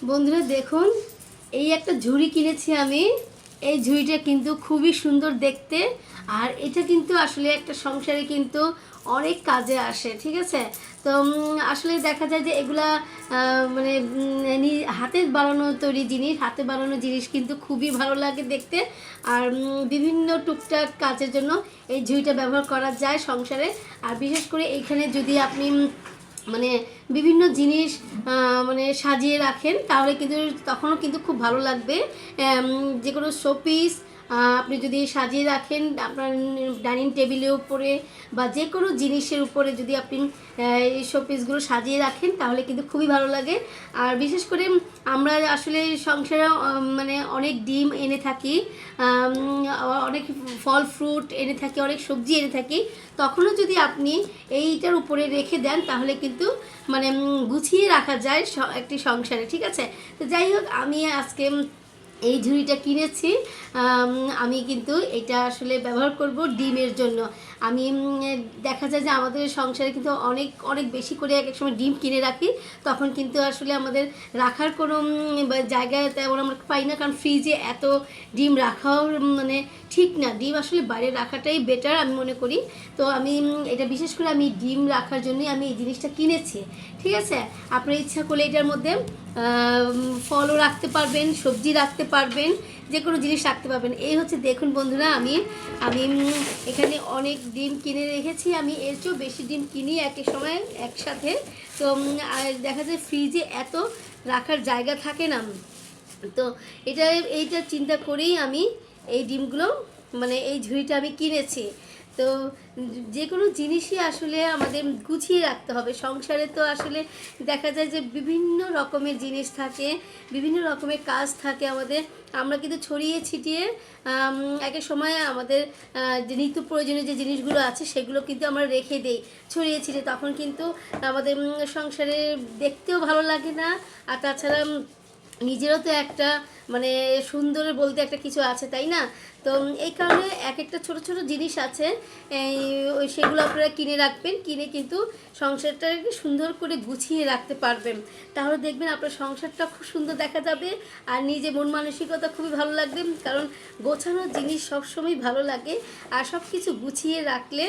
বন্ধুরা দেখুন, এই একটা ঝুড়ি কিনেছি আমি। এই ঝুড়িটা কিন্তু খুবই সুন্দর দেখতে, আর এটা কিন্তু আসলে একটা সংসারে কিন্তু অনেক কাজে আসে, ঠিক আছে। তো আসলে দেখা যায় যে এগুলা মানে হাতের বানানো তৈরি জিনিস, হাতে বানানো জিনিস কিন্তু খুবই ভালো লাগে দেখতে। আর বিভিন্ন টুকটাক কাজের জন্য এই ঝুড়িটা ব্যবহার করা যায় সংসারে। আর বিশেষ করে এইখানে যদি আপনি মানে বিভিন্ন জিনিস মানে সাজিয়ে রাখেন, তাহলে কিন্তু তখনও কিন্তু খুব ভালো লাগবে। যে কোনো শোপিস আপনি যদি সাজিয়ে রাখেন আপনার ডাইনিং টেবিলের উপরে বা যে কোনো জিনিসের উপরে যদি আপনি এই শোপিসগুলো সাজিয়ে রাখেন, তাহলে কিন্তু খুবই ভালো লাগে। আর বিশেষ করে আমরা আসলে সংসারে মানে অনেক ডিম এনে থাকি, অনেক ফল ফ্রুট এনে থাকি, অনেক সবজি এনে থাকি। তখনও যদি আপনি এইটার উপরে রেখে দেন, তাহলে কিন্তু মানে গুছিয়ে রাখা যায় একটি সংসারে, ঠিক আছে। তো যাই হোক, আমি আজকে এই ঝুড়িটা কিনেছি। আমি কিন্তু এটা আসলে ব্যবহার করব ডিমের জন্য। আমি দেখা যায় যে আমাদের সংসারে কিন্তু অনেক অনেক বেশি করে এক এক সময় ডিম কিনে রাখি, তখন কিন্তু আসলে আমাদের রাখার কোনো জায়গা তেমন আমরা পাই না, কারণ ফ্রিজে এত ডিম রাখাও মানে ঠিক না। ডিম আসলে বাইরে রাখাটাই বেটার আমি মনে করি। তো আমি এটা বিশেষ করে আমি ডিম রাখার জন্যই আমি এই জিনিসটা কিনেছি, ঠিক আছে। আপনার ইচ্ছা করলে এটার মধ্যে ফলও রাখতে পারবেন, সবজি রাখতে পারবেন, যে কোনো জিনিস রাখতে পারবেন। এই হচ্ছে দেখুন বন্ধুরা, আমি আমি এখানে অনেক ডিম কিনে রেখেছি। আমি এর চেয়েও বেশি ডিম কিনি একই সময় একসাথে। তো দেখা যায় ফ্রিজে এত রাখার জায়গা থাকে না। তো এইটা চিন্তা করেই আমি এই ডিমগুলো মানে এই ঝুড়িটা আমি কিনেছি। তো যে কোনো জিনিসই আসলে আমাদের গুছিয়ে রাখতে হবে সংসারে। তো আসলে দেখা যায় যে বিভিন্ন রকমের জিনিস থাকে, বিভিন্ন রকমের কাজ থাকে আমাদের। আমরা কিন্তু ছড়িয়ে ছিটিয়ে এক এক সময় আমাদের যে নিত্য প্রয়োজনীয় যে জিনিসগুলো আছে সেগুলো কিন্তু আমরা রেখে দিই ছড়িয়ে ছিটিয়ে, তখন কিন্তু আমাদের সংসারে দেখতেও ভালো লাগে না। আর তাছাড়া নিজেরও তো একটা মানে সুন্দর বলতে একটা কিছু আছে, তাই না? তো এই কারণে এক একটা ছোট ছোট জিনিস আছে, ওই সেগুলো আপনারা কিনে রাখবেন, কিনে কিন্তু সংসারটাকে সুন্দর করে গুছিয়ে রাখতে পারবেন। তাহলে দেখবেন আপনার সংসারটা খুব সুন্দর দেখা যাবে, আর নিজে মন মানসিকতা খুবই ভালো লাগবে। কারণ গোছানো জিনিস সবসময় ভালো লাগে, আর সব কিছু গুছিয়ে রাখলে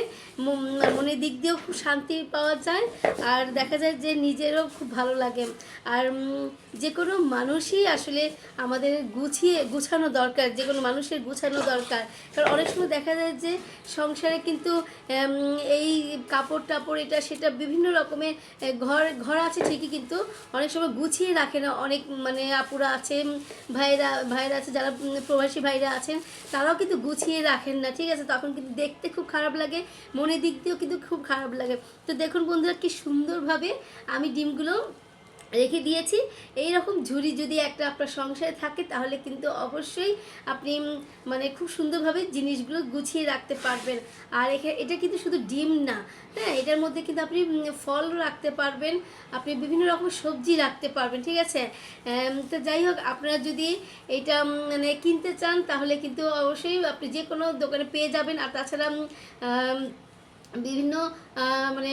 মনের দিক দিয়েও খুব শান্তি পাওয়া যায়, আর দেখা যায় যে নিজেরও খুব ভালো লাগে। আর যে কোনো মানুষই আসলে আমাদের গুছানো দরকার, যে কোনো মানুষের গুছানো দরকার। কারণ অনেক সময় দেখা যায় যে সংসারে কিন্তু এই কাপড় টাপড় এটা সেটা বিভিন্ন রকমের ঘর ঘর আছে ঠিকই, কিন্তু অনেক সময় গুছিয়ে রাখে না। অনেক মানে আপুরা আছেন, ভাইরা আছে, যারা প্রবাসী ভাইরা আছেন, তারাও কিন্তু গুছিয়ে রাখেন না, ঠিক আছে। তখন কিন্তু দেখতে খুব খারাপ লাগে, মনের দিক দিয়েও কিন্তু খুব খারাপ লাগে। তো দেখুন বন্ধুরা, কি সুন্দরভাবে আমি ডিমগুলো রেখে দিয়েছি। এই রকম ঝুড়ি যদি একটা আপনার সংসারে থাকে, তাহলে কিন্তু অবশ্যই আপনি মানে খুব সুন্দরভাবে জিনিসগুলো গুছিয়ে রাখতে পারবেন। আর এটা কিন্তু শুধু ডিম না, হ্যাঁ, এটার মধ্যে কিন্তু আপনি ফল রাখতে পারবেন, আপনি বিভিন্ন রকম সবজি রাখতে পারবেন, ঠিক আছে। তো যাই হোক, আপনারা যদি এটা মানে কিনতে চান, তাহলে কিন্তু অবশ্যই আপনি যে কোনো দোকানে পেয়ে যাবেন। আর তাছাড়া বিভিন্ন মানে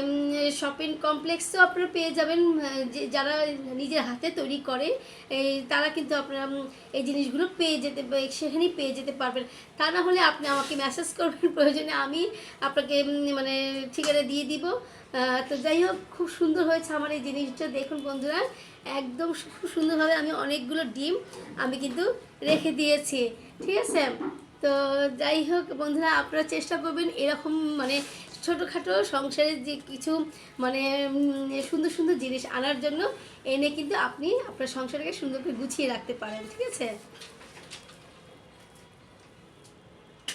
শপিং কমপ্লেক্সও আপনারা পেয়ে যাবেন, যে যারা নিজের হাতে তৈরি করে তারা কিন্তু আপনারা এই জিনিসগুলো সেখানেই পেয়ে যেতে পারবেন। তা না হলে আপনি আমাকে মেসেজ করবেন, প্রয়োজনে আমি আপনাকে মানে ঠিকানা দিয়ে দিব। তো যাই হোক, খুব সুন্দর হয়েছে আমার এই জিনিসটা। দেখুন বন্ধুরা, একদম খুব সুন্দরভাবে আমি অনেকগুলো ডিম আমি কিন্তু রেখে দিয়েছি, ঠিক আছে। তো যাই হোক বন্ধুরা, আপনারা চেষ্টা করবেন এরকম মানে ছোটোখাটো সংসারের যে কিছু মানে সুন্দর সুন্দর জিনিস আনার জন্য, এনে কিন্তু আপনি আপনার সংসারকে সুন্দর করে গুছিয়ে রাখতে পারেন, ঠিক আছে।